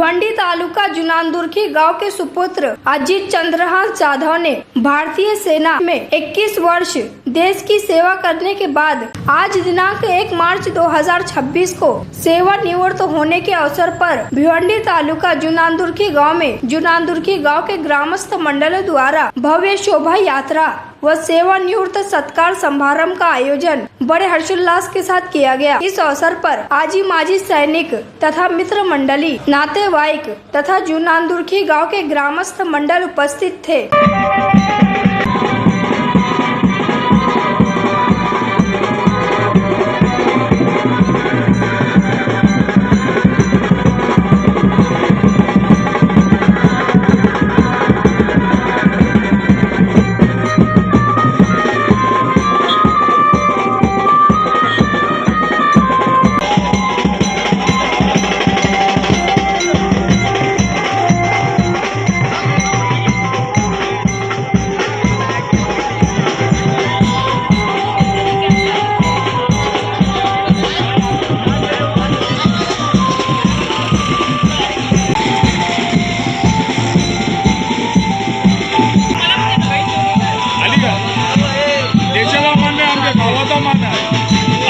भिवंडी तालुका जुनानदुर्गी गांव के सुपुत्र अजीत चंद्रहास जाधव ने भारतीय सेना में 21 वर्ष देश की सेवा करने के बाद आज दिनांक 1 मार्च 2026 को सेवानिवृत्त होने के अवसर पर भिवंडी तालुका जुनानदुर्गी गांव में जुनानदुर्गी गांव के ग्रामस्थ मंडल द्वारा भव्य शोभा यात्रा व सेवानिवृत्त सत्कार समारोह का आयोजन बड़े हर्षोल्लास के साथ किया गया। इस अवसर पर आजी माजी सैनिक तथा मित्र मंडली, नातेवाईक तथा जुनानदुर्गी गांव के ग्रामस्थ मंडल उपस्थित थे।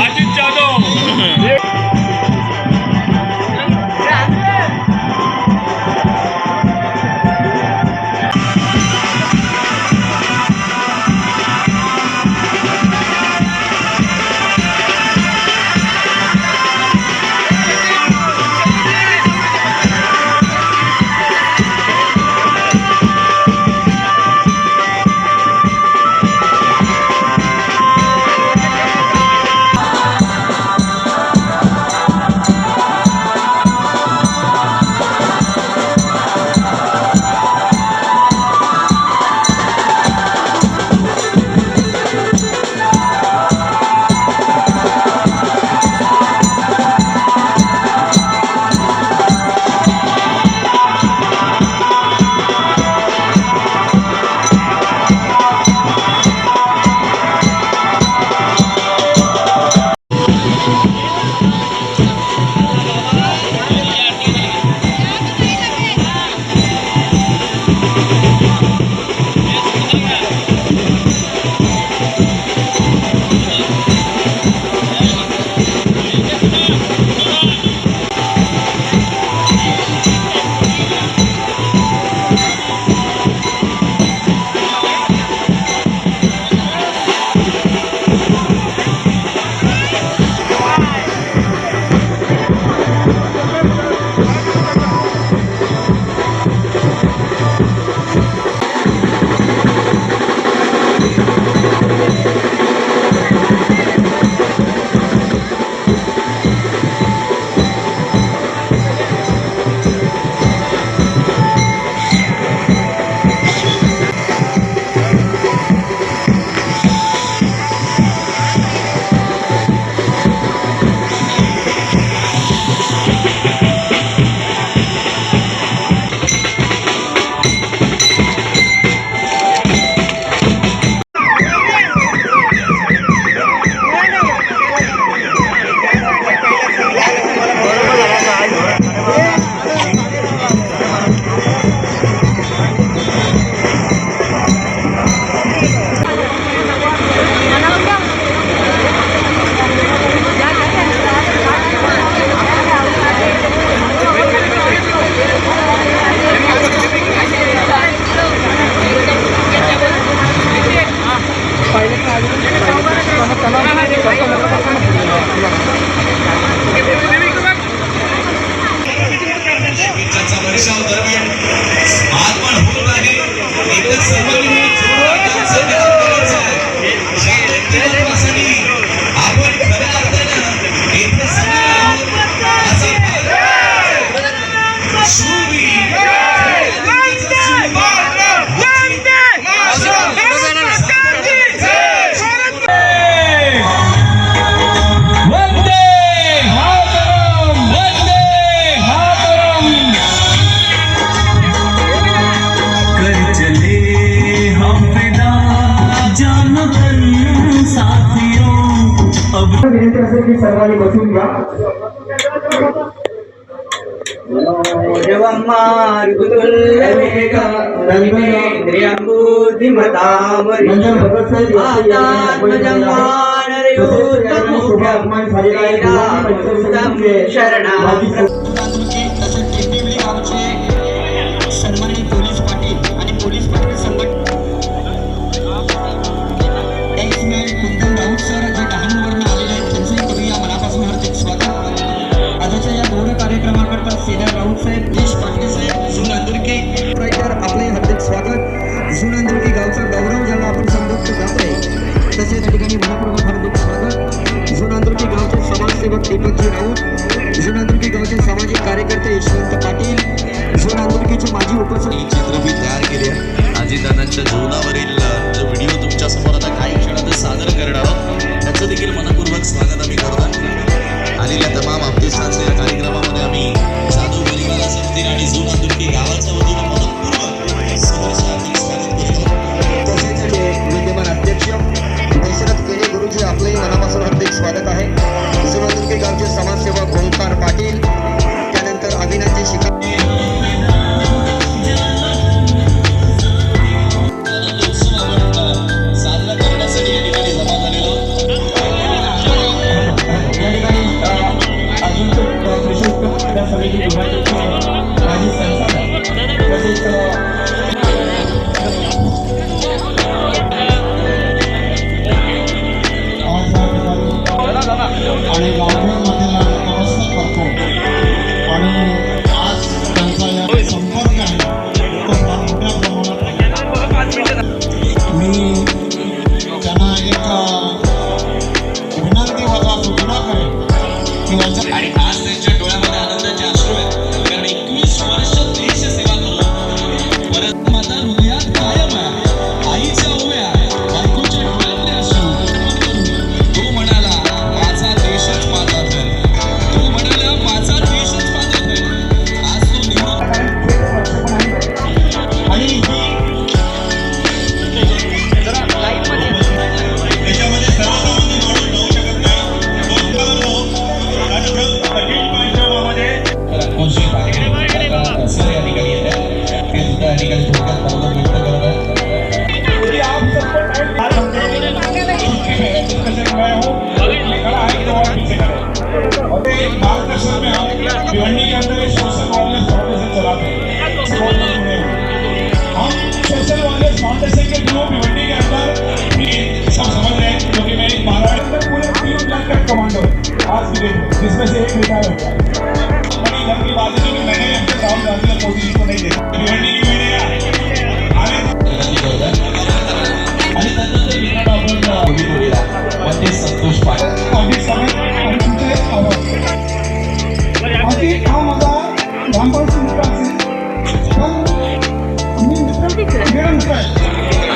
अजीत जाधव विनंती असेल की सर्वांनी बसून घ्या। सन्माननीय पोलीस पाटील आणि पोलीस पाटील संघटना कुंदन राऊत सर जे डहाणूवरून आलेले आहेत त्यांचंही करूया मनापासून हार्दिक स्वागत. आजच्या या गौरव कार्यक्रमाकरता सेना राऊत साहेब, देश पाटील साहेब, जुनांदुर्की आपले हार्दिक स्वागत. जुनांदुर्की गावचा गौरव ज्याला आपण संबोधतो जातोय तसे त्या ठिकाणी मनपूर्वक हार्दिक स्वागत. जुनांदुर्की गावचे समाजसेवक दीपकजी राऊत, जुनांदुर्की गावचे सामाजिक कार्यकर्ते यशवंत पाटील, जुनांदुर्कीचे माजी उपसरपंच चित्रफित तयार केली आहे. अजितदादांच्या जीवनावरील जो व्हिडिओ तुमच्या समोर आता काही क्षणातच सादर करणार आहोत त्याचं देखील मनपूर्वक स्वागत आम्ही करतो. आलेल्या तमाम आप्तेष्टांचे या कार्यक्रमामध्ये आम्ही साधू परिवारा समिती आणि जुनांदुर्की गावाच्या वतीनं मनपूर्वक सहर्ष हार्दिक स्वागत करतो. तसेच विद्यमान अध्यक्ष दशरथ केले गुरुजी आपलंही मनापासून हार्दिक स्वागत आहे. जुनांदुर्की गावचे समाजसेवक ओंकार पाटील, त्यानंतर अविनाशजी शिका साजरा करण्यासाठी या ठिकाणी जमा झालेलो माजी संचालक आणि गावमध्ये नमस्कार करतो. आणि आज त्यांचा या संपर्क आहे तो फार मोठ्या प्रमाणात मी त्यांना एक विनंती वजा सूचना करेन की याच्या आणि आज त्यांच्या डोळ्यामध्ये आनंदाचे अश्रू आहेत कारण 21 वर्ष देश सेवा करून परत माता हृदयात कायम आहे. आईच्या उभ्या बायकोच्या डोळ्यातले अश्रू. तो म्हणाला माझा देशच माझा धन, तो म्हणाला माझा देशच माझा धन. आज तो निवडून आणि ही त्याच्यामध्ये सर्वसामान्य माणूस जाऊ शकत नाही. कठीण परिश्रमामध्ये सर या ठिकाणी येत आहेत ते सुद्धा या ठिकाणी थोडक्यात मनोगत व्यक्त करत आहेत. यदि आप सबको टाइम खड़ा हूँ खड़ा है तो और पीछे करें. और एक मार्गदर्शन में हम भिवंडी के अंदर एक सोशल वायरलेस फाउंडेशन चलाते हैं. हम सोशल वायरलेस फाउंडेशन के थ्रू भिवंडी के अंदर भी सब समझ रहे हैं क्योंकि मैं एक महाराष्ट्र पूरे 3 लाख का कमांडो आज की डेट में जिसमें से एक रिटायर हो गया. बड़ी घर की बात है कि मैंने राहुल गांधी और मोदी जी को नहीं देखा. भिवंडी की मीडिया आणि त्यानंतर विनोद आपण बोलीला म्हणजे संतोष पाटील आम्ही सगळे आणि तुमचे आभार. बाकी हा माझा लहानपणाचा मित्र असेल पण मी वेळ मित्र आहे.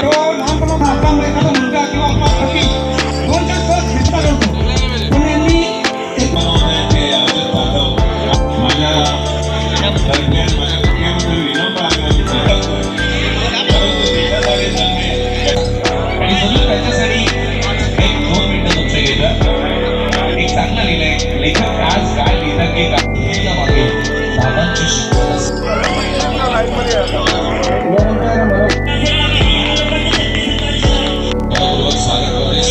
तो लहानपणा आपला एखादा मुलगा किंवा आपला पती 2-4 तास घेतला जातो पण यांनी ते अजित जाधव माझ्या दरम्यान माझ्या कुटुंबामध्ये विनोद मार्गाने परंतु देशासाठी चांगले आणि सगळं त्याच्यासाठी 1-2 मिनिटं तुमचं घेतं. एक चांगलं लिहिलंय लेखक आज काय लिहिलं की गांधीच्या मागे बाबांची शिकवण असते. मनपूर्वक स्वागत करते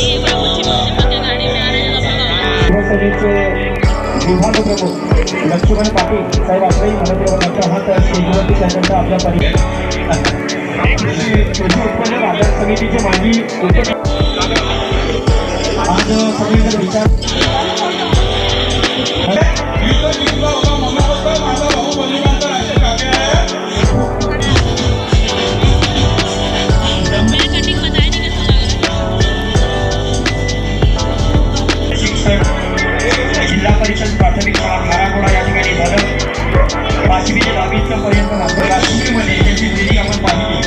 शिवसेनेचे विभाग प्रमुख लक्ष्मण पाटील साहेब आपल्याही मनोरंजनाचा हात स्टेजवरती त्यानंतर आपल्या कृषी उत्पन्न बाजार समितीचे माजी आज सगळीकडे विचार माझा भाऊ बलिदानचा राष्ट्र काके आहे. जिल्हा परिषद प्राथमिक शाळा खारागोडा या ठिकाणी झालं. 5वी ते 10वीचं पर्यंत मात्र काश्मीरमध्ये त्याची ट्रेनिंग आपण पाहिली.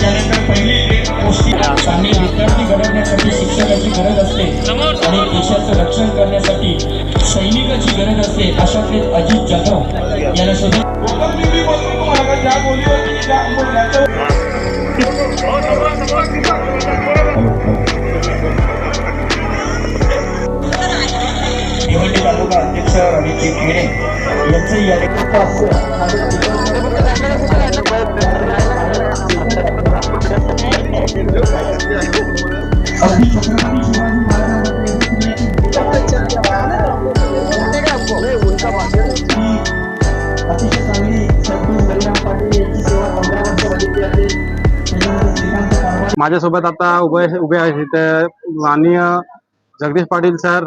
त्यानंतर पहिली गोष्टी चांगले विद्यार्थी घडवण्यासाठी शिक्षकाची गरज असते आणि देशाचं रक्षण करण्यासाठी सैनिकाची गरज असते. अशातले अजित जाधव यांना शोधून भिवंडी तालुका अध्यक्ष रणजित खेडे यांचंही केली आहे. अगदी छत्रपती शिवाजी अतिशय चांगली सरपंच बलिराम पाटील यांची सेवा 15 वर्ष बघितली आहे. त्याच्यानंतर श्रीकांत कारभार माझ्यासोबत आता उभे आहेत माननीय जगदीश पाटील सर,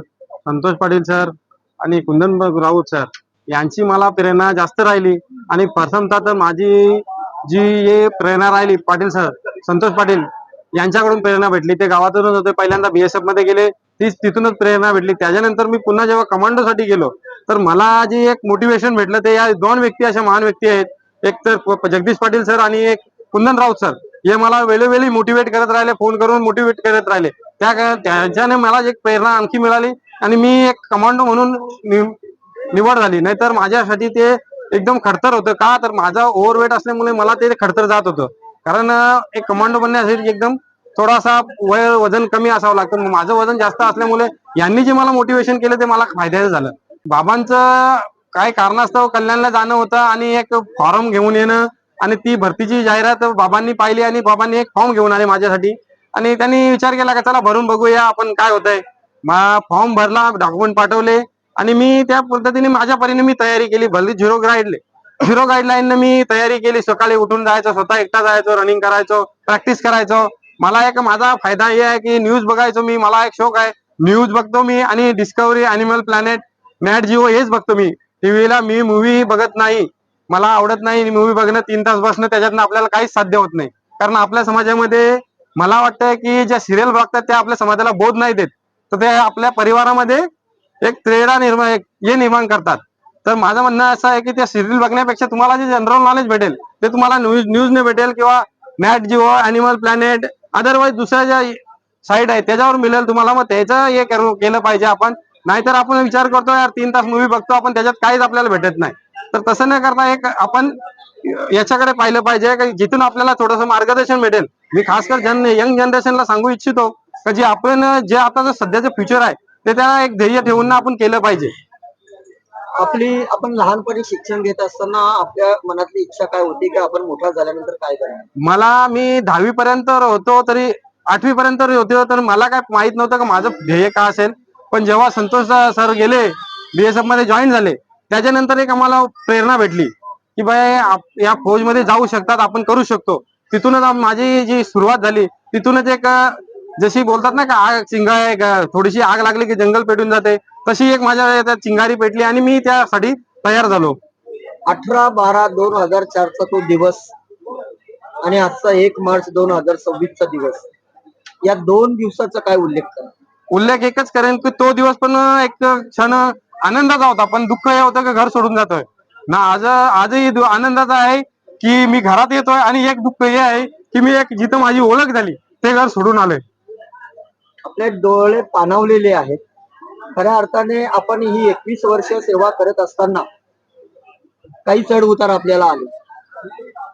संतोष पाटील सर आणि कुंदन राऊत सर यांची मला प्रेरणा जास्त राहिली. आणि प्रथमतः तर माझी जी हे प्रेरणा राहिली पाटील सर, संतोष पाटील यांच्याकडून प्रेरणा भेटली. ते गावातूनच होते, पहिल्यांदा BSF मध्ये गेले, तिथूनच प्रेरणा भेटली. त्याच्यानंतर मी पुन्हा जेव्हा कमांडोसाठी गेलो तर मला जी एक मोटिवेशन भेटलं ते या दोन व्यक्ती अशा महान व्यक्ती आहेत. एक तर जगदीश पाटील सर आणि एक कुंदन राऊत सर. हे मला वेळोवेळी मोटिवेट करत राहिले, फोन करून मोटिवेट करत राहिले. त्याच्याने मला एक प्रेरणा आणखी मिळाली आणि मी एक कमांडो म्हणून निवड झाली. नाहीतर माझ्यासाठी ते एकदम खडतर होतं. का तर माझा ओव्हरवेट असल्यामुळे मला ते खडतर जात होतं. कारण एक कमांडो बनण्यासाठी एकदम थोडासा वजन कमी असावं लागतं. माझं वजन जास्त असल्यामुळे यांनी जे मला मोटिवेशन केलं ते मला फायद्याचं झालं. बाबांचं काय कारणास्तव कल्याणला जाणं होतं आणि एक फॉर्म घेऊन येणं आणि ती भरतीची जाहिरात बाबांनी पाहिली आणि बाबांनी एक फॉर्म घेऊन आले माझ्यासाठी. आणि त्यांनी विचार केला का चला भरून बघूया आपण काय होतंय. फॉर्म भरला, डॉक्युमेंट पाठवले आणि मी त्या पद्धतीने माझ्या परीने मी तयारी केली. भरली झिरो गाईडलाईन मी तयारी केली. सकाळी उठून जायचं, स्वतः एकटा जायचो, रनिंग करायचो, प्रॅक्टिस करायचो. मला एक माझा फायदा हे आहे की न्यूज बघायचो मी. मला एक शौक आहे, न्यूज बघतो मी आणि discovery, animal planet, NAAT Jio हेच बघतो मी. टीव्हीला मी मूवी बघत नाही, मला आवडत नाही मूवी बघणं. 3 तास बसणं त्याच्यातनं आपल्याला काहीच साध्य होत नाही. कारण आपल्या समाजामध्ये मला वाटतं की ज्या सिरियल बघतात त्या आपल्या समाजाला बोध नाही देत, तर ते आपल्या परिवारामध्ये एक त्रेडा निर्माण करतात. तर माझं म्हणणं असं आहे की त्या सिरियल बघण्यापेक्षा तुम्हाला जे जनरल नॉलेज भेटेल ते तुम्हाला न्यूजने भेटेल किंवा NAAT Jio, animal planet, otherwise दुसऱ्या ज्या साईट आहे त्याच्यावर मिळेल तुम्हाला. मग त्याचं हे केलं पाहिजे आपण. नाहीतर आपण विचार करतो यार 3 तास मूवी बघतो आपण, त्याच्यात काहीच आपल्याला भेटत नाही. तर तसं न करता एक आपण याच्याकडे पाहिलं पाहिजे की जिथून आपल्याला थोडंसं मार्गदर्शन भेटेल. मी खासकर यंग जनरेशनला सांगू इच्छितो की जे आता सध्याचं फ्युचर आहे ते त्याला एक ध्येय ठेवून आपण केलं पाहिजे. आपण लहानपणी शिक्षण घेत असताना आपल्या मनातली इच्छा काय होती की आपण मोठा झाल्यानंतर काय करणार? मी 10वी पर्यंत होतो, तरी 8वी पर्यंत होतो, तर मला काय माहित नव्हतं की माझं ध्येय काय असेल. पण जेव्हा संतोष सर गेले, BSF मध्ये जॉईन झाले, त्याच्यानंतर एक आम्हाला प्रेरणा भेटली की बाय या फौजमध्ये जाऊ शकतात, आपण करू शकतो. तिथूनच माझी जी सुरुवात झाली, तिथूनच एक जशी बोलतात ना का आग थोडीशी आग लागली की जंगल पेटून जाते, तशी एक माझ्या त्यात चिंगारी पेटली आणि मी त्यासाठी तयार झालो. 18/12/2004 चा तो दिवस आणि आजचा 1 मार्च 2026 चा दिवस, या 2 दिवसाचा काय उल्लेख करा? उल्लेख एकच करेन की तो दिवस पण एक क्षण आनंदाचा होता, पण दुःख हे होतं की घर सोडून जातोय ना. आजही आनंदाचा आहे की मी घरात येतोय आणि एक दुःख हे आहे की मी एक जिथं माझी ओळख झाली ते घर सोडून आलोय. आपले डोळे पाणावलेले आहेत. खऱ्या अर्थाने आपण ही 21 वर्ष सेवा करत असताना काही चढ उतार आपल्याला आले.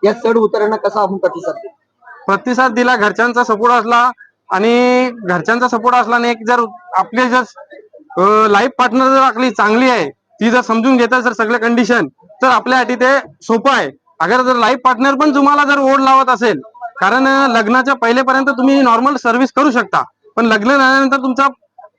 या चढ उतारांना कसा आपण प्रतिसाद दिला. घरच्यांचा सपोर्ट असला आणि एक जर आपले जर लाईफ पार्टनर जर आपली चांगली आहे, ती जर समजून घेतात जर सगळे कंडिशन, तर आपल्यासाठी ते सोपं आहे. अगर जर लाईफ पार्टनर पण तुम्हाला जर ओढ लावत असेल, कारण लग्नाच्या पहिलेपर्यंत तुम्ही नॉर्मल सर्व्हिस करू शकता, पण लग्न झाल्यानंतर तुमचा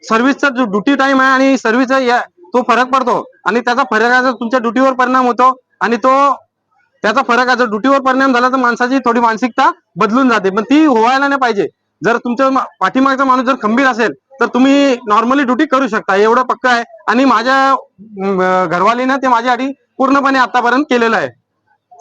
सर्व्हिसचा जो ड्युटी टाइम आहे आणि सर्व्हिसचा तो फरक पडतो आणि त्याचा फरक तुमच्या ड्युटीवर परिणाम होतो. आणि त्याचा फरक आहे, जर ड्युटीवर परिणाम झाला तर माणसाची थोडी मानसिकता बदलून जाते, पण ती व्हायला नाही पाहिजे. जर तुमच्या पाठीमागचा माणूस जर खंबीर असेल तर तुम्ही नॉर्मली ड्युटी करू शकता, एवढं पक्क आहे. आणि माझ्या घरवालीनं ते माझ्यासाठी पूर्णपणे आतापर्यंत केलेलं आहे.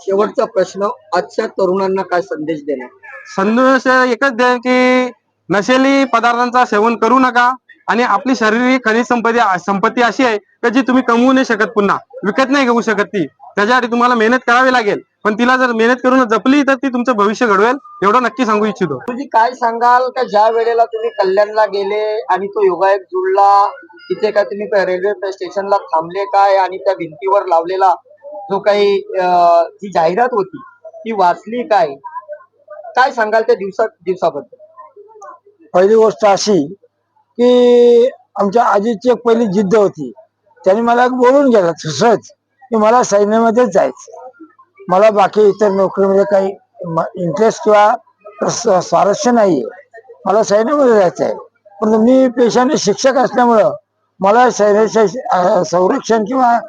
शेवटचा प्रश्न, आजच्या तरुणांना काय संदेश देणार? संदेश एकच द्या की नशेली पदार्थांचा सेवन करू नका आणि आपली शारीरिक खनिज संपत्ती अशी आहे की जी तुम्ही कमवू नाही शकत, पुन्हा विकत नाही घेऊ शकत. ती त्याच्यासाठी तुम्हाला मेहनत करावी लागेल, पण तिला जर मेहनत करून जपली तर ती तुमचं भविष्य घडवेल, एवढं नक्की सांगू इच्छितो. तुम्ही काय सांगाल का ज्या वेळेला तुम्ही कल्याणला गेले आणि तो योगायोग जुळला, तिथे काय तुम्ही रेल्वे स्टेशनला थांबले काय आणि त्या भिंतीवर लावलेला जो काही जी जाहिरात होती ती वाचली काय? काय सांगाल त्या दिवसाबद्दल? पहिली गोष्ट अशी की आमच्या आजीची एक पहिली जिद्द होती, त्याने मला बोलून गेला सहज की मला सैन्यामध्येच जायचं, मला बाकी इतर नोकरीमध्ये काही इंटरेस्ट किंवा स्वारस्य नाहीये, मला सैन्यामध्ये जायचं आहे. पण मी पेशाने शिक्षक असल्यामुळं मला सैन्याच्या संरक्षण किंवा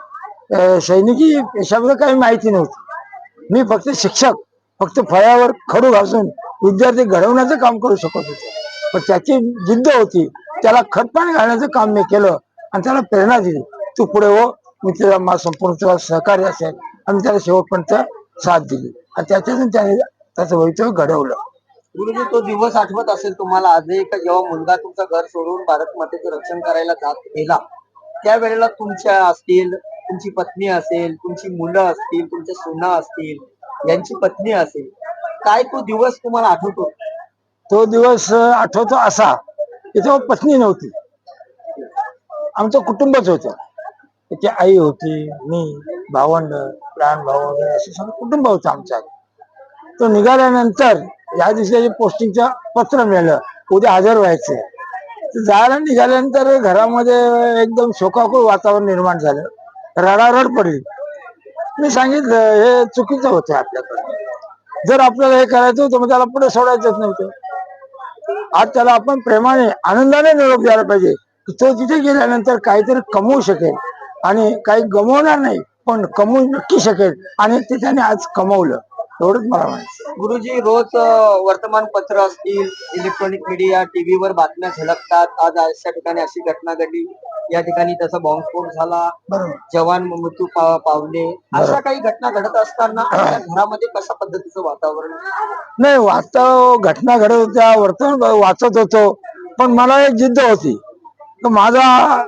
सैनिकी पेशामध्ये काही माहिती नव्हती. मी फक्त शिक्षक, फक्त फळ्यावर खडू घासून विद्यार्थी घडवण्याचं काम करू शकत होतो. पण त्याची जिद्द होती, त्याला खतपाणी घालण्याचं काम मी केलं आणि त्याला प्रेरणा दिली, तू पुढे हो, मी तुला संपूर्ण तुला सहकार्य असेल. आणि त्याला शेवटपर्यंत साथ दिली आणि त्याच्यातून त्याने त्याचं भवितव्य घडवलं. गुरुजी, तो दिवस आठवत असेल तुम्हाला आजही का जेव्हा मुलगा तुमचं घर सोडून भारत मातेचं रक्षण करायला गेला, त्यावेळेला तुमच्या असतील, तुमची पत्नी असेल, तुमची मुलं असतील, तुमच्या सुना असतील, यांची पत्नी असेल, काय तो दिवस तुम्हाला आठवतो? तो दिवस आठवतो असा की तेव्हा पत्नी नव्हती, आमचं कुटुंबच होतं. त्याची आई होती, मी, भावंड, लहान भाऊ वगैरे असं सगळं कुटुंब होतं आमचं. तो निघाल्यानंतर या दिवशी पोस्टिंगचं पत्र मिळालं, उद्या हजर व्हायचंय. जायला निघाल्यानंतर घरामध्ये एकदम शोकाकुळ वातावरण निर्माण झालं, रडारड पडली. मी सांगितलं हे चुकीचं होतं आपल्याकडे, जर आपल्याला हे करायचं होतं मग त्याला पुढे सोडायचंच नव्हतं. आज त्याला आपण प्रेमाने आनंदाने निरोप द्यायला पाहिजे की तो तिथे गेल्यानंतर काहीतरी कमवू शकेल आणि काही गमवणार नाही, पण कमवू नक्की शकेल आणि ते त्याने आज कमवलं, एवढंच मला म्हणायचं. गुरुजी, रोज वर्तमानपत्र असतील, इलेक्ट्रॉनिक मीडिया, टीव्हीवर बातम्या झळकतात, आज अशा ठिकाणी अशी घटना घडली, या ठिकाणी त्याचा बॉम्बस्फोट झाला, बरोबर. जवान मृत्यू पावले, अशा काही घटना घडत असताना आपल्या घरामध्ये कशा पद्धतीचं वातावरण? नाही, घटना घडत होत्या, वर्तमान वाचत होतो, पण मला एक जिद्द होती की माझा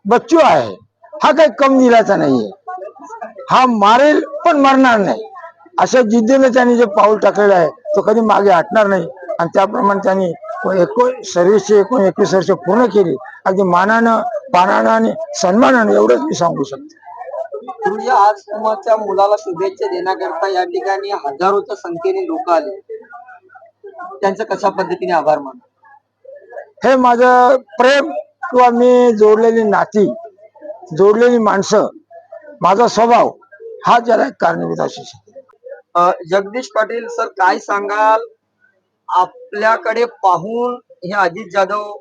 बच्चू आहे, हा काही कम दिलाचा नाहीये, हा मारेल पण मरणार नाही. अशा जिद्दीने त्यांनी जे पाऊल टाकलेलं आहे तो कधी मागे हटणार नाही आणि त्याप्रमाणे त्यांनी सर्व्हिसची 19 वर्ष पूर्ण केली, अगदी मानानं, पानानं आणि सन्मानानं, एवढंच मी सांगू शकतो. गुरुजी, आज तुमच्या मुलाला शुभेच्छा देण्याकरता या ठिकाणी हजारोच्या संख्येने लोक आले, त्यांचं कशा पद्धतीने आभार मानतो? हे माझं प्रेम किंवा मी जोडलेली नाती, जोडलेली माणसं, माझा स्वभाव हा ज्याला एक कारणीभूत असू शकतो. जगदीश पाटील सर, काय सांगाल? आपल्याकडे पाहून हे अजित जाधव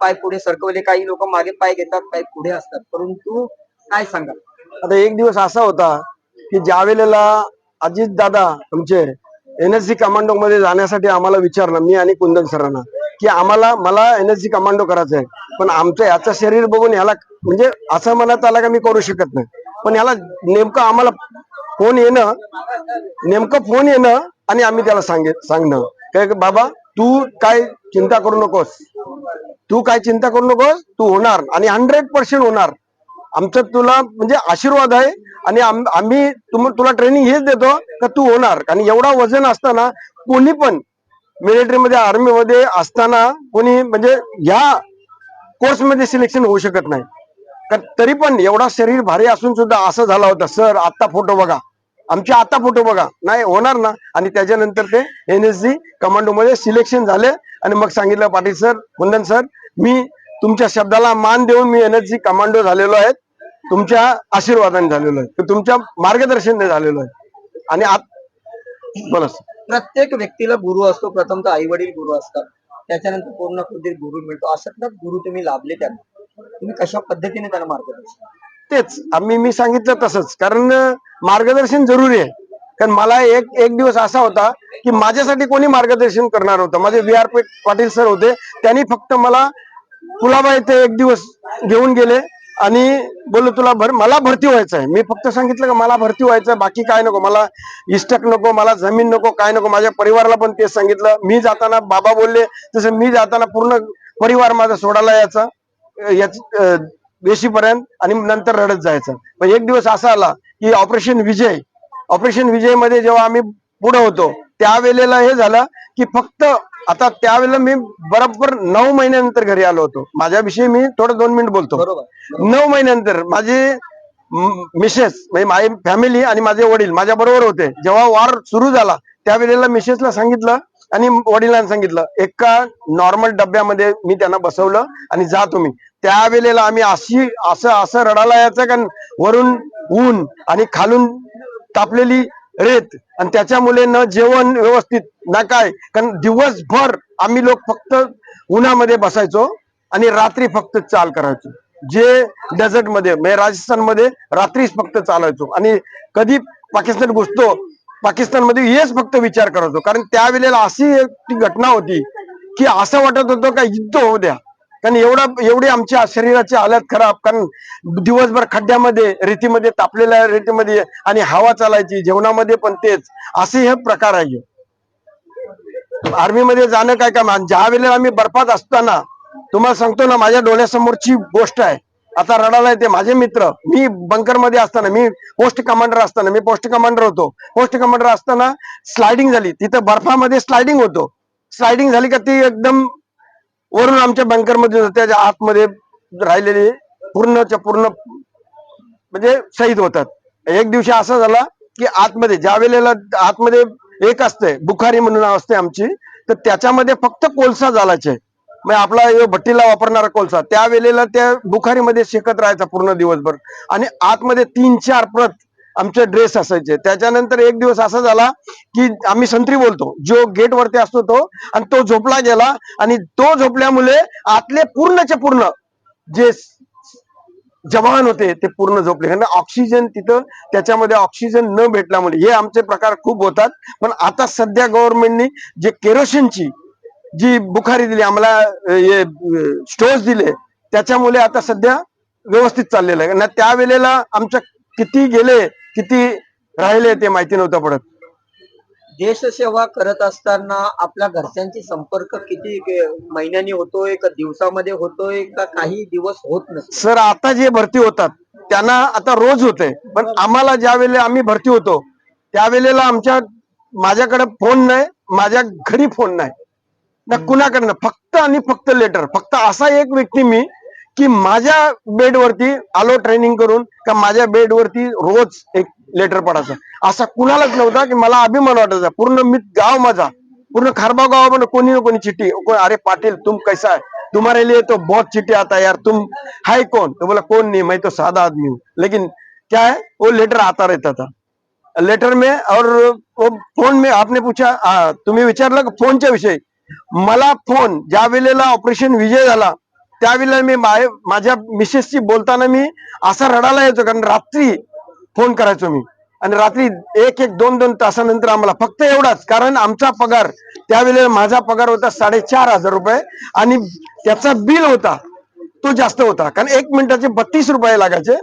पाय पुढे सरकवले, काही लोक मागे पाय घेतात, काही पुढे असतात, परंतु काय सांगाल? आता एक दिवस असा होता की ज्या वेळेला अजित दादा आमचे एनएसजी कमांडो मध्ये जाण्यासाठी आम्हाला विचारलं, मी आणि कुंदन सरांना, की मला एनएसजी कमांडो करायचं आहे, पण आमचं याचं शरीर बघून ह्याला म्हणजे असं म्हणत आला का मी करू शकत नाही, पण ह्याला नेमकं आम्हाला फोन येणं आणि आम्ही त्याला सांगणं काय बाबा तू काय चिंता करू नकोस, तू होणार आणि 100% होणार. आमचं तुला म्हणजे आशीर्वाद आहे आणि आम्ही तुला ट्रेनिंग हेच देतो का तू होणार. आणि एवढा वजन असताना कोणी पण मिलिटरीमध्ये, आर्मीमध्ये असताना कोणी म्हणजे ह्या कोर्समध्ये सिलेक्शन होऊ शकत नाही. तरी पण एवढा शरीर भारी असून सुद्धा असं झाला होता. सर आता फोटो बघा, आमचे आता फोटो बघा, नाही होणार ना. आणि त्याच्यानंतर ते एनएसजी कमांडो मध्ये सिलेक्शन झाले आणि मग सांगितलं पाटील सर, कुंदन सर, मी तुमच्या शब्दाला मान देऊन मी एनएसजी कमांडो झालेलो आहे, तुमच्या आशीर्वादाने झालेलो आहे, तुमच्या मार्गदर्शनाने झालेलो आहे. आणि बोला सर. प्रत्येक व्यक्तीला गुरु असतो, प्रथमतः आई वडील गुरु असतात, त्याच्यानंतर पूर्ण गुरु मिळतो. अशातलाच गुरु तुम्ही लाभले, त्यांना तुम्ही कशा पद्धतीने त्यांना मार्गदर्शन? तेच मी सांगितलं तसंच, कारण मार्गदर्शन जरुरी आहे. कारण मला एक दिवस असा होता की माझ्यासाठी कोणी मार्गदर्शन करणार होतं, माझे VR पाटील सर होते. त्यांनी फक्त मला कुलाबा येथे एक दिवस घेऊन गेले आणि बोललो मला भरती व्हायचं आहे. मी फक्त सांगितलं का मला भरती व्हायचं आहे, बाकी काय नको, मला इष्टक नको, मला जमीन नको, काय नको. माझ्या परिवाराला पण तेच सांगितलं. मी जाताना बाबा बोलले तसं मी जाताना पूर्ण परिवार माझा सोडायला याचा वेशीपर्यंत आणि नंतर रडत जायचं. पण एक दिवस असा आला की ऑपरेशन विजय मध्ये जेव्हा आम्ही पुढे होतो त्यावेळेला हे झालं की फक्त आता त्यावेळेला मी बरोबर 9 महिन्यानंतर घरी आलो होतो. माझ्याविषयी मी थोडं 2 मिनिट बोलतो. 9 महिन्यानंतर माझे मिसेस म्हणजे माझी फॅमिली आणि माझे वडील माझ्या बरोबर होते. जेव्हा वार सुरू झाला त्यावेळेला मिसेसला सांगितलं आणि वडिलांनी सांगितलं एका नॉर्मल डब्यामध्ये मी त्यांना बसवलं आणि जा तुम्ही. त्यावेळेला आम्ही असं असं रडायला यायचं कारण वरून ऊन आणि खालून तापलेली रेत आणि त्याच्यामुळे न जेवण व्यवस्थित ना काय, कारण दिवसभर आम्ही लोक फक्त उन्हामध्ये बसायचो आणि रात्री फक्त चाल करायचो. जे डेझर्ट मध्ये म्हणजे राजस्थान मध्ये रात्रीच फक्त चालायचो आणि कधी पाकिस्तान घुसतो पाकिस्तानमध्ये हेच फक्त विचार करायचो. कारण त्यावेळेला अशी एक घटना होती की असं वाटत होतं का युद्ध होऊ द्या, कारण एवढी आमच्या शरीराची हालत खराब. कारण दिवसभर खड्ड्यामध्ये रेतीमध्ये तापलेल्या रेतीमध्ये आणि हवा चालायची, जेवणामध्ये पण तेच असे हे प्रकार आहे. आर्मीमध्ये जाणं काय काम. ज्या वेळेला आम्ही बर्फात असताना तुम्हाला सांगतो ना, माझ्या डोळ्यासमोरची गोष्ट आहे. आता रडायला येते. माझे मित्र, मी बंकर मध्ये असताना, मी पोस्ट कमांडर असताना, मी पोस्ट कमांडर होतो. पोस्ट कमांडर असताना स्लायडिंग झाली तिथं बर्फामध्ये. स्लायडिंग होतो, स्लायडिंग झाली का ती एकदम वरून आमच्या बंकर मध्ये त्याच्या आतमध्ये राहिलेले पूर्णच्या पूर्ण म्हणजे शहीद होतात. एक दिवशी असं झाला की आतमध्ये ज्या वेळेला आतमध्ये एक असते बुखारी म्हणून असते आमची, तर त्याच्यामध्ये फक्त कोळसा झालाचे म्हणजे आपला भट्टीला वापरणारा कोळसा. त्यावेळेला त्या बुखारीमध्ये शेकत राहायचा पूर्ण दिवसभर आणि आतमध्ये 3-4 प्रत आमचे ड्रेस असायचे. त्याच्यानंतर एक दिवस असा झाला की आम्ही संत्री बोलतो, जो गेट वरती असतो तो, आणि तो झोपला गेला आणि तो झोपल्यामुळे आतले पूर्णच्या पूर्ण जे जवान होते ते पूर्ण झोपले. कारण ऑक्सिजन तिथं त्याच्यामध्ये ऑक्सिजन न भेटल्यामुळे हे आमचे प्रकार खूप होतात. पण आता सध्या गव्हर्नमेंटनी जे केरोसिनची जी बुखारी दिली आम्हाला, स्टोव्ह दिले, त्याच्यामुळे आता सध्या व्यवस्थित चाललेलं आहे. ना त्यावेळेला आमच्या किती गेले किती राहिले ते माहिती नव्हतं पडत. देशसेवा करत असताना आपल्या घरच्यांची संपर्क किती महिन्यांनी होतोय का दिवसामध्ये होतोय का काही दिवस होत नसतो? सर, आता जे भरती होतात त्यांना आता रोज होते, पण आम्हाला ज्या वेळेला आम्ही भरती होतो त्यावेळेला माझ्याकडे फोन नाही, माझ्या घरी फोन नाही ना कुणाकडनं, फक्त आणि फक्त लेटर. फक्त असा एक व्यक्ती मी की माझ्या बेडवरती आलो ट्रेनिंग करून का माझ्या बेडवरती रोज एक लेटर पडायचं. असा कुणालाच नव्हता की मला अभिमान वाटायचा. पूर्ण मी गाव माझा पूर्ण खारबाव गावामध्ये कोणी ना कोणी चिट्ठी, अरे पाटिल तुम कैसा है, तुम्हारे लिए तो बहुत चिट्ठी आता है यार, तुम है कौन? तो बोला कौन नहीं, मैं तो सादा आदमी हूँ, लेकिन क्या है वो लेटर आता रहता था लेटर में. और वो फोन में आपने पूछा, तुम्ही विचारलं का फोनच्या विषयी. मला फोन ज्या वेळेला ऑपरेशन विजय झाला त्यावेळेला मी माझ्या मिसेसशी बोलताना मी असा रडायला यायचो, कारण रात्री फोन करायचो मी आणि रात्री 1-2 तासानंतर आम्हाला फक्त एवढाच. कारण आमचा पगार त्यावेळेला माझा पगार होता 4,500 रुपये आणि त्याचा बिल होता तो जास्त होता, कारण 1 मिनिटाचे 32 रुपये लागायचे.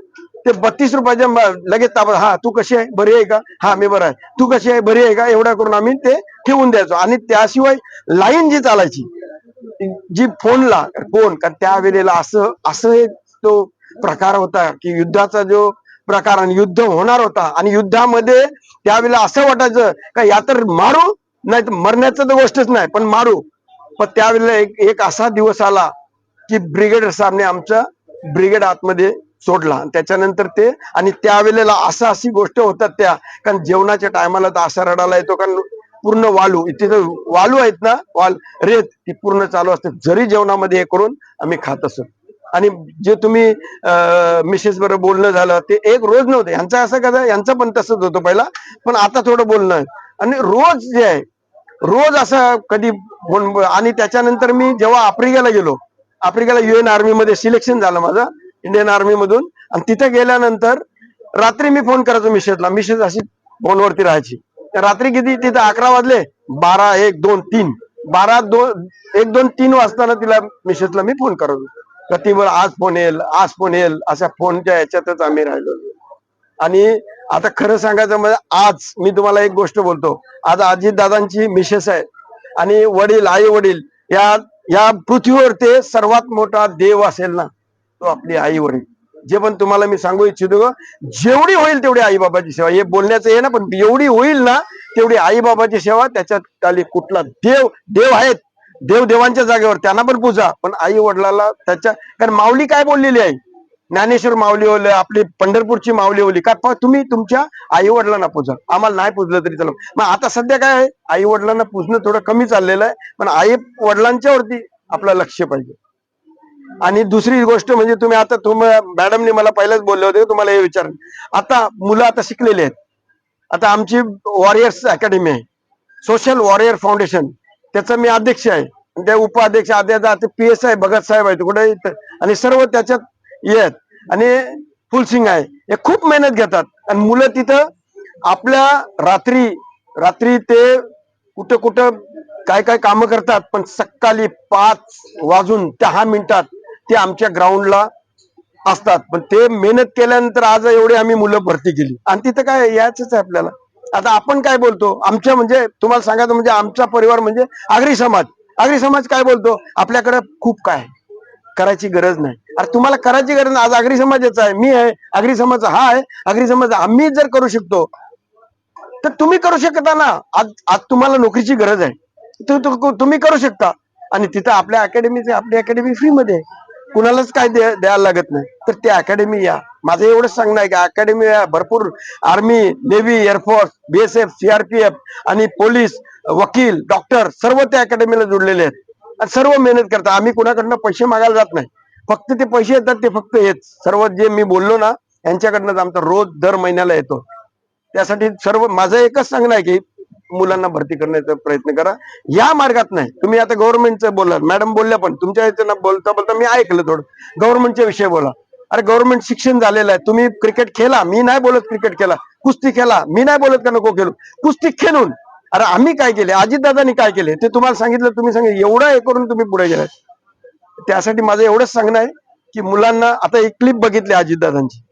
ते 32 रुपयाच्या लगेच ताबा, हा तू कशी आहे, बरी आहे का, हा मी बरं आहे, तू कशी आहे, बरी आहे का, एवढा करून आम्ही ते ठेवून द्यायचो. आणि त्याशिवाय लाईन जी चालायची जी फोनला फोन, कारण त्यावेळेला असं एक तो प्रकार होता की युद्धाचा जो प्रकार, आणि युद्ध होणार होता आणि युद्धामध्ये त्यावेळेला असं वाटायचं का या तर मारू, नाही तर मरण्याचं तर गोष्टच नाही पण मारू. पण त्यावेळेला एक असा दिवस आला की ब्रिगेडर साहेबने आमचा ब्रिगेड आतमध्ये सोडला. त्याच्यानंतर ते, आणि त्यावेळेला अशी गोष्ट होतात त्या, कारण जेवणाच्या टायमाला तर असा रडायला येतो, कारण पूर्ण वालू तिथं वालू आहेत ना, रेत ती पूर्ण चालू असते. जरी जेवणामध्ये हे करून आम्ही खात असतो. आणि जे तुम्ही मिसेस बरोबर बोलणं झालं ते एक रोज नव्हतं, यांचं असं कसं, यांचं पण तसंच होतं पहिला, पण आता थोडं बोलणं आहे. आणि रोज जे आहे रोज असं कधी आणि त्याच्यानंतर मी जेव्हा आफ्रिकेला गेलो, आफ्रिकेला UN आर्मी मध्ये सिलेक्शन झालं माझं इंडियन आर्मी मधून, आणि तिथे गेल्यानंतर रात्री मी फोन करायचो मिसेसला. मिसेस अशी फोनवरती राहायची. रात्री किती तिथे 11 वाजले, 12, 1, 2, 3, 12, 1, 2, 3 वाजताना तिला मिसेसला मी फोन करायचो. ती बरं आज फोन येईल, आज फोन येईल, अशा फोनच्या याच्यातच आम्ही राहिलो. आणि आता खरं सांगायचं म्हणजे आज मी तुम्हाला एक गोष्ट बोलतो, आज अजित दादांची मिसेस आहे आणि वडील, आई वडील, या पृथ्वीवर ते सर्वात मोठा देव असेल ना तो आपली आई वडील. जे पण तुम्हाला मी सांगू इच्छितो, जेवढी होईल तेवढी आई बाबाची सेवा, हे बोलण्याचं आहे ना, पण एवढी होईल ना तेवढी आई बाबाची सेवा. त्याच्यात खाली कुठला देव आहेत, देवांच्या जागेवर त्यांना पण पूजा, पण आई वडिलाला त्याच्या, कारण माऊली काय बोललेली आहे, ज्ञानेश्वर माऊली ओले, आपली पंढरपूरची माऊली ओली, का तुम्ही तुमच्या आई वडिलांना पूजा, आम्हाला नाही पूजलं तरी चला. मग आता सध्या काय आहे, आई वडिलांना पूजणं थोडं कमी चाललेलं आहे, पण आई वडिलांच्या वरती आपलं लक्ष पाहिजे. आणि दुसरी गोष्ट म्हणजे तुम्ही आता मॅडमने मला पहिलेच बोलले होते तुम्हाला हे विचार, आता मुलं आता शिकलेली आहेत. आता आमची वॉरियर्स अकॅडमी आहे, सोशल वॉरियर फाउंडेशन, त्याचा मी अध्यक्ष आहे. त्या उपाध्यक्ष आता PSI भगत साहेब आहेत कुठे, आणि सर्व त्याच्यात येत, आणि फुलसिंग आहे. हे खूप मेहनत घेतात आणि मुलं तिथं आपल्या रात्री ते कुठं कुठं काय काय कामं करतात, पण सकाळी 5:10 ते आमच्या ग्राउंडला असतात. पण ते मेहनत केल्यानंतर आज एवढे आम्ही मुलं भरती केली, आणि तिथं काय याच आहे आपल्याला. आता आपण काय बोलतो, आमच्या म्हणजे तुम्हाला सांगायचं म्हणजे आमचा परिवार म्हणजे आगरी समाज काय बोलतो, आपल्याकडे खूप काय करायची गरज नाही. अरे तुम्हाला करायची गरज नाही, आज आगरी समाजाचा आहे, मी आहे, आगरी समाज हा आहे, आगरी समाज आम्ही जर करू शकतो तर तुम्ही करू शकता ना. आज तुम्हाला नोकरीची गरज आहे, तुम्ही करू शकता. आणि तिथं आपल्या आपली अकॅडमी फ्री मध्ये, कुणालाच काय द्यायला लागत नाही. तर ते अकॅडमी या, माझं एवढंच सांगणं आहे की अकॅडमी भरपूर army, navy, air force, BSF, CRPF आणि पोलीस, वकील, डॉक्टर सर्व त्या अकॅडमीला जुडलेले आहेत आणि सर्व मेहनत करतात. आम्ही कुणाकडनं पैसे मागायला जात नाही, फक्त ते पैसे येतात ते फक्त हेच सर्व जे मी बोललो ना यांच्याकडनं आमचा रोज दर महिन्याला येतो. त्यासाठी सर्व माझं एकच सांगणं आहे की मुलांना भरती करण्याचा प्रयत्न करा, या मार्गात नाही. तुम्ही आता गव्हर्नमेंटचं बोला, मॅडम बोलल्या, पण तुमच्या याचं बोलता बोलता मी ऐकलं थोडं गव्हर्नमेंटच्या विषय बोला. अरे गव्हर्नमेंट शिक्षण झालेलं आहे, तुम्ही क्रिकेट खेळा, मी नाही बोलत क्रिकेट खेळा, कुस्ती खेळा, मी नाही बोलत का नको खेळू, कुस्ती खेळून. अरे आम्ही काय केले, अजितदादांनी काय केले ते तुम्हाला सांगितलं, तुम्ही सांगितलं एवढं हे करून तुम्ही पुढे गेलाय. त्यासाठी माझं एवढंच सांगणं आहे की मुलांना, आता एक क्लिप बघितली अजितदादांची,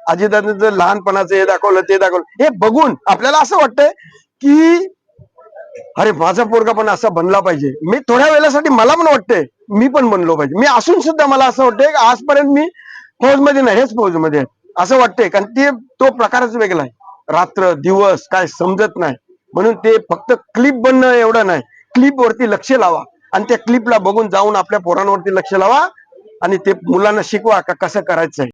अजितदादांचं लहानपणाचं हे दाखवलं ते दाखवलं, हे बघून आपल्याला असं वाटतंय की अरे माझा पोरगा पण असा बनला पाहिजे. मी थोड्या वेळेसाठी मला पण वाटतंय मी पण बनलो पाहिजे. मी असून सुद्धा मला असं वाटतंय की आजपर्यंत मी फौजमध्ये नाही, हेच फौजमध्ये असं वाटतंय, कारण ते तो प्रकारच वेगळा आहे. रात्र दिवस काय समजत नाही, म्हणून ते फक्त क्लिप बनणं एवढं नाही, क्लिप वरती लक्ष लावा आणि त्या क्लिपला बघून जाऊन आपल्या पोरांवरती लक्ष लावा आणि ते मुलांना शिकवा का कसं करायचंय.